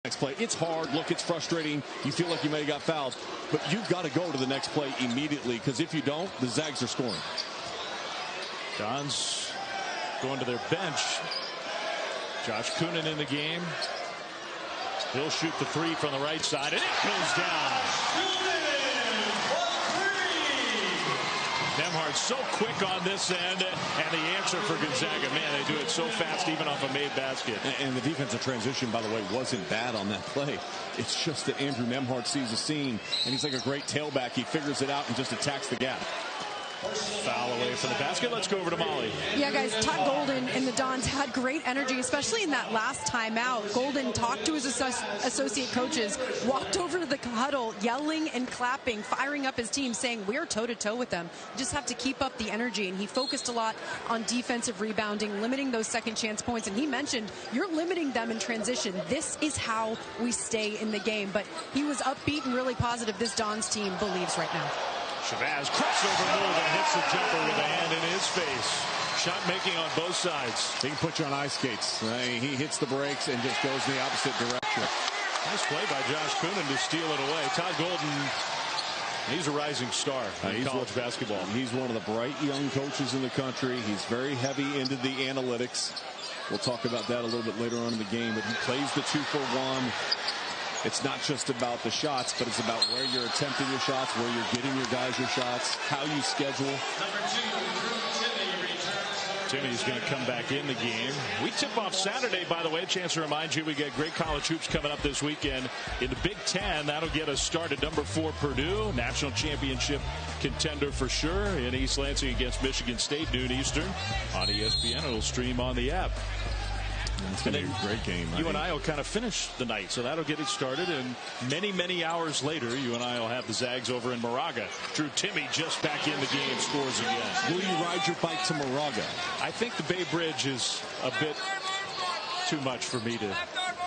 Next play. It's hard. Look, it's frustrating. You feel like you may have got fouled, but you've got to go to the next play immediately, because if you don't, the Zags are scoring. Dons going to their bench. Josh Coonan in the game. He'll shoot the three from the right side, and it goes down. Nembhard so quick on this end, and the answer for Gonzaga, man, they do it so fast, even off a made basket. And the defensive transition, by the way, wasn't bad on that play. It's just that Andrew Nembhard sees a seam, and he's like a great tailback. He figures it out and just attacks the gap. Foul away from the basket. Let's go over to Molly. Yeah, guys, Todd Golden and the Dons had great energy, especially in that last timeout. Golden talked to his associate coaches, walked over to the huddle, yelling and clapping, firing up his team, saying, we're toe-to-toe with them. You just have to keep up the energy. And he focused a lot on defensive rebounding, limiting those second chance points. And he mentioned, you're limiting them in transition. This is how we stay in the game. But he was upbeat and really positive. This Dons team believes right now. Shabazz crossover move and hits the jumper with a hand in his face. Shot making on both sides. He can put you on ice skates. He hits the brakes and just goes in the opposite direction. Nice play by Josh Coonan to steal it away. Todd Golden, he's a rising star in college basketball. He's one of the bright young coaches in the country. He's very heavy into the analytics. We'll talk about that a little bit later on in the game, but he plays the 2-for-1. It's not just about the shots, but it's about where you're attempting your shots, where you're getting your guys your shots, how you schedule. Timmy's going to come back in the game. We tip off Saturday, by the way. Chance to remind you, we got great college hoops coming up this weekend in the Big Ten. That'll get us started. Number 4, Purdue, national championship contender for sure. In East Lansing against Michigan State, noon Eastern on ESPN. It'll stream on the app. It's going to be a great game. You and I will kind of finish the night, so that'll get it started. And many, many hours later, you and I will have the Zags over in Moraga. Drew Timme just back in the game, scores again. Will you ride your bike to Moraga? I think the Bay Bridge is a bit too much for me to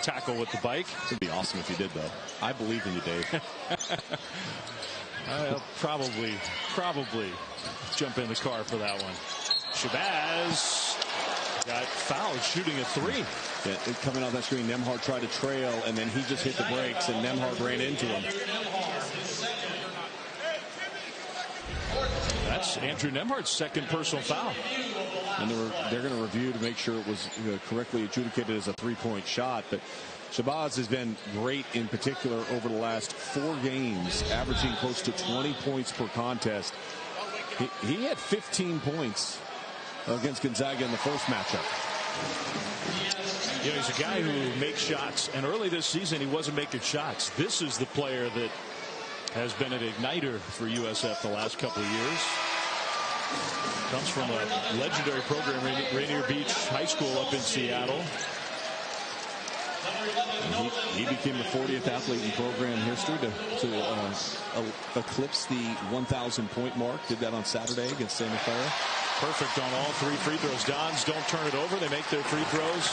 tackle with the bike. It'd be awesome if you did, though. I believe in you, Dave. I'll probably jump in the car for that one. Shabazz got fouled shooting a three. Yeah, coming off that screen, Nembhard tried to trail, and then he just hit the brakes, and Nembhard ran into him. That's Andrew Nembhard's second personal foul. And they're going to review to make sure it was correctly adjudicated as a three-point shot. But Shabazz has been great in particular over the last 4 games, averaging close to 20 points per contest. He had 15 points against Gonzaga in the first matchup. You know, he's a guy who makes shots, and early this season he wasn't making shots. This is the player that has been an igniter for USF the last couple of years. Comes from a legendary program, Rainier Beach High School up in Seattle. He became the 40th athlete in program history to eclipse the 1,000 point mark. Did that on Saturday against Santa Clara. Perfect on all 3 free throws. Dons don't turn it over. They make their free throws.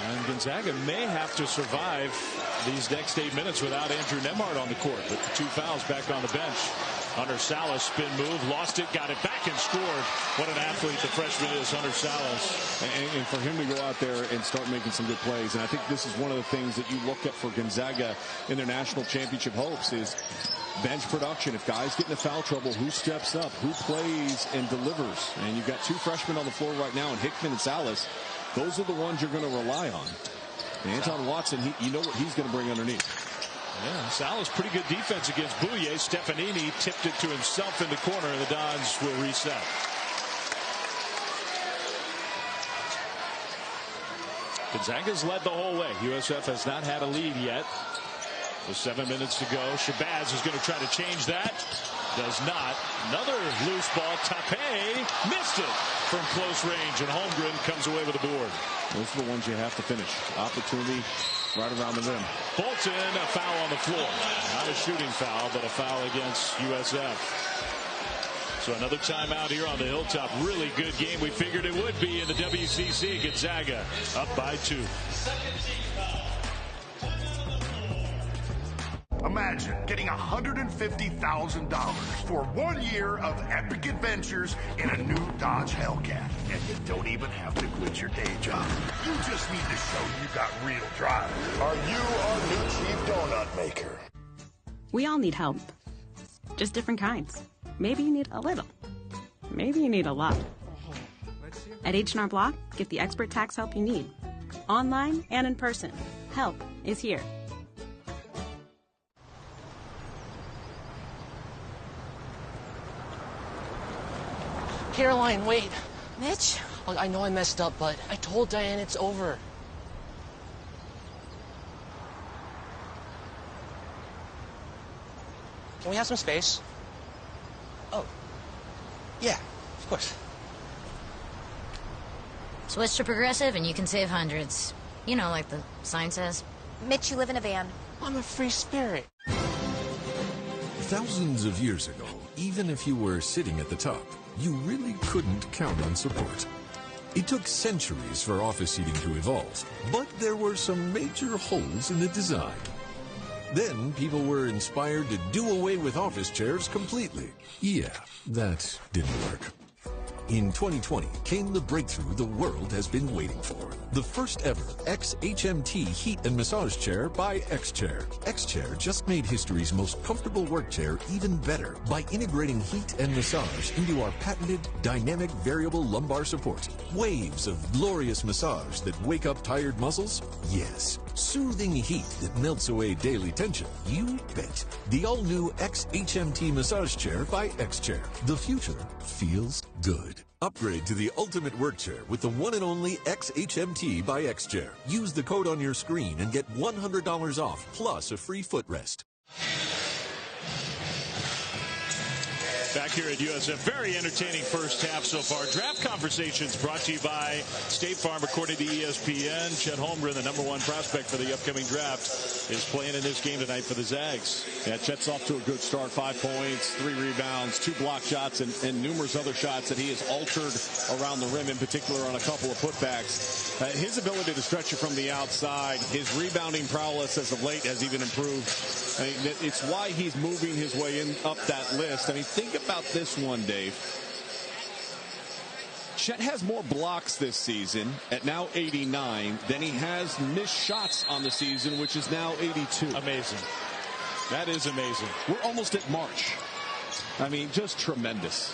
And Gonzaga may have to survive these next 8 minutes without Andrew Nembhard on the court. With the 2 fouls back on the bench. Hunter Salas spin move, lost it, got it back and scored. What an athlete the freshman is, Hunter Salas. And for him to go out there and start making some good plays. And I think this is one of the things that you look at for Gonzaga in their national championship hopes is bench production. If guys get into foul trouble, who steps up, who plays and delivers? And you've got 2 freshmen on the floor right now, and Hickman and Salas. Those are the ones you're going to rely on. And Anton Watson, you know what he's going to bring underneath. Yeah, Salas pretty good defense against Bouye. Stefanini tipped it to himself in the corner, and the Dons will reset. Gonzaga's led the whole way. USF has not had a lead yet. With 7 minutes to go, Shabazz is going to try to change that. Does not. Another loose ball. Tape missed it from close range, and Holmgren comes away with a board. Those are the ones you have to finish. Opportunity right around the rim. Bolton, a foul on the floor. Not a shooting foul, but a foul against USF. So another timeout here on the Hilltop. Really good game. We figured it would be in the WCC. Gonzaga up by 2. Imagine getting $150,000 for 1 year of epic adventures in a new Dodge Hellcat. And you don't even have to quit your day job. You just need to show you got real drive. Are you our new chief donut maker? We all need help. Just different kinds. Maybe you need a little. Maybe you need a lot. At H&R Block, get the expert tax help you need. Online and in person. Help is here. Caroline, wait. Mitch? I know I messed up, but I told Diane it's over. Can we have some space? Oh. Yeah, of course. Switch to Progressive and you can save hundreds. You know, like the sign says. Mitch, you live in a van. I'm a free spirit. Thousands of years ago, even if you were sitting at the top, you really couldn't count on support. It took centuries for office seating to evolve, but there were some major holes in the design. Then people were inspired to do away with office chairs completely. Yeah, that didn't work. In 2020 came the breakthrough the world has been waiting for. The first ever XHMT heat and massage chair by X-Chair. X-Chair just made history's most comfortable work chair even better by integrating heat and massage into our patented dynamic variable lumbar support. Waves of glorious massage that wake up tired muscles? Yes. Soothing heat that melts away daily tension? You bet. The all-new XHMT massage chair by X-Chair. The future feels good. Upgrade to the ultimate work chair with the one and only XHMT by X-Chair. Use the code on your screen and get $100 off plus a free footrest. Back here at USF, very entertaining first half so far. Draft Conversations brought to you by State Farm. According to ESPN, Chet Holmgren, the #1 prospect for the upcoming draft, is playing in this game tonight for the Zags. Yeah, Chet's off to a good start. 5 points, 3 rebounds, 2 block shots, and numerous other shots that he has altered around the rim, in particular on a couple of putbacks. His ability to stretch it from the outside, his rebounding prowess as of late has even improved. I mean, it's why he's moving his way in up that list. I mean, think about this one, Dave. Chet has more blocks this season at now 89 than he has missed shots on the season, which is now 82. Amazing. That is amazing. We're almost at March. I mean, just tremendous.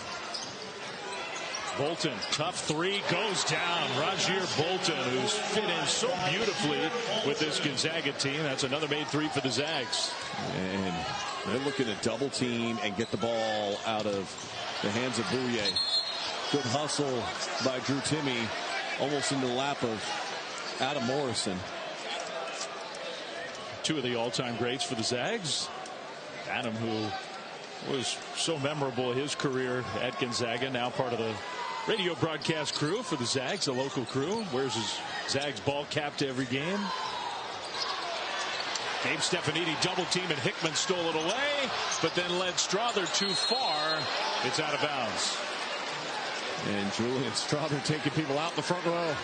Bolton, tough three, goes down. Rajir Bolton, who's fit in so beautifully with this Gonzaga team. That's another made three for the Zags. And they're looking to double team and get the ball out of the hands of Bouye. Good hustle by Drew Timme, almost into the lap of Adam Morrison. 2 of the all-time greats for the Zags. Adam, who was so memorable his career at Gonzaga, now part of the radio broadcast crew for the Zags, a local crew. Wears his Zags ball cap to every game. Gabe Stefanini double team and Hickman stole it away, but then led Strother too far. It's out of bounds. And Julian Strother taking people out in the front row.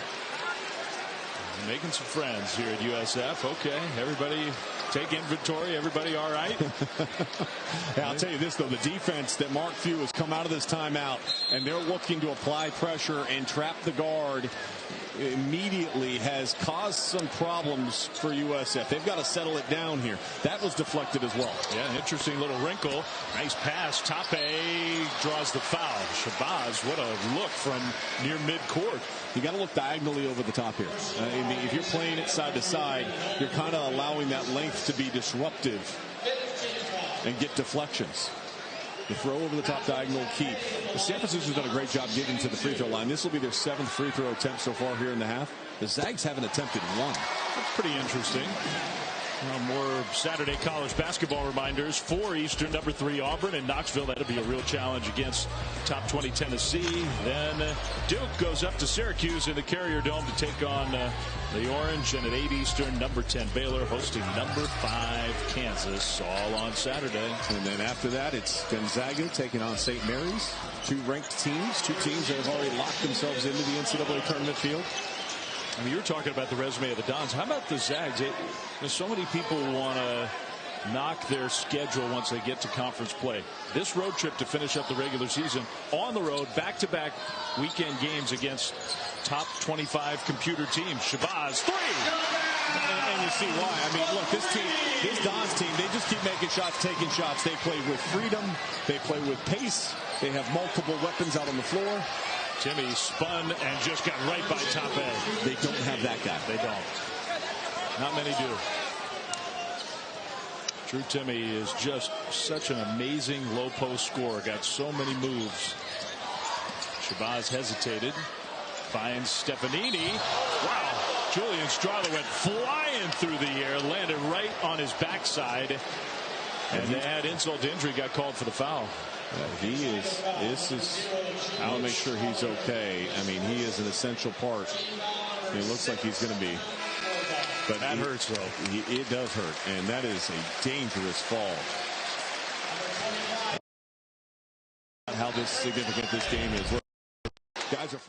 Making some friends here at USF. Okay, everybody take inventory. Everybody all right? Yeah, I'll tell you this, though. The defense that Mark Few has come out of this timeout, and they're looking to apply pressure and trap the guard immediately, has caused some problems for USF. They've got to settle it down here. That was deflected as well. Yeah, an interesting little wrinkle. Nice pass. Tape draws the foul. Shabazz, what a look from near midcourt. You got to look diagonally over the top here. I mean, if you're playing it side to side, you're kind of allowing that length to be disruptive and get deflections. The throw over the top diagonal key. The San Francisco's done a great job getting to the free throw line. This will be their 7th free throw attempt so far here in the half. The Zags haven't attempted 1. That's pretty interesting. More Saturday college basketball reminders. 4 Eastern, number 3 Auburn and Knoxville. That'll be a real challenge against top 20 Tennessee. Then Duke goes up to Syracuse in the Carrier Dome to take on the Orange. And at 8 Eastern, number 10 Baylor hosting number 5 Kansas, all on Saturday. And then after that, it's Gonzaga taking on St. Mary's. 2 ranked teams, 2 teams that have already locked themselves into the NCAA tournament field. I mean, you were talking about the resume of the Dons. How about the Zags? So many people want to knock their schedule once they get to conference play. This road trip to finish up the regular season on the road, back-to-back weekend games against top 25 computer teams. Shabazz, 3. And you see why. I mean, look, this Dons team, they just keep making shots, taking shots. They play with freedom. They play with pace. They have multiple weapons out on the floor. Timmy spun and just got right by top edge. They don't have that guy. They don't. Not many do. Drew Timmy is just such an amazing low post scorer. Got so many moves. Shabazz hesitated. Finds Stefanini. Wow. Julian Strahler went flying through the air, landed right on his backside. And to add insult to injury, got called for the foul. I want to make sure he's okay. I mean, he is an essential part. It looks like he's going to be. But that hurts, though. It does hurt, and that is a dangerous fall. How significant this game is. Look, guys are